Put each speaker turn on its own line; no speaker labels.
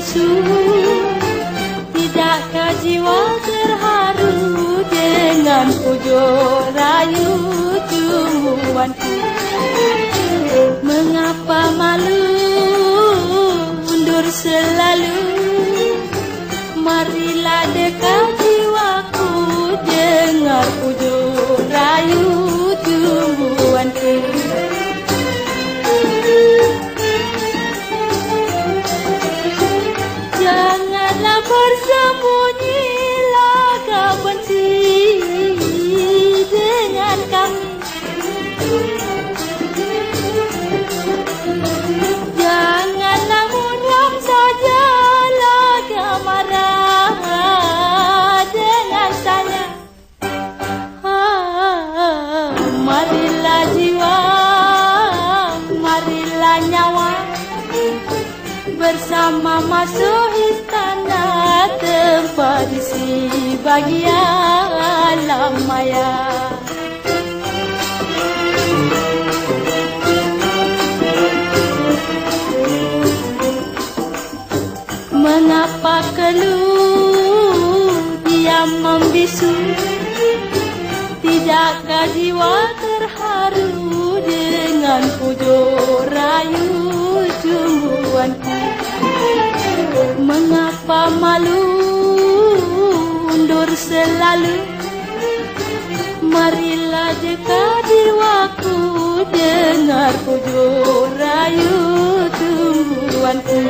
membisu? Tidakkah jiwa terharu dengan pujuk rayu tumbuhanku? Mengapa malu mundur selalu? Marilah dekat jiwaku, dengar pujuk rayu tumbuhanku. Janganlah bersembunyi laga benci dengan kami. Janganlah mudah saja laga marah dengan saya. Marilah jiwa, marilah nyawa, bersama masuk istana, tempat isi bahagia alam maya. Mengapa keluh diam membisu? Tidakkah jiwa terharu dengan pujuk rayu tumbuhanku? Mengapa malu undur selalu? Marilah dekat jiwaku, dengar pujuk rayu tumbuhanku.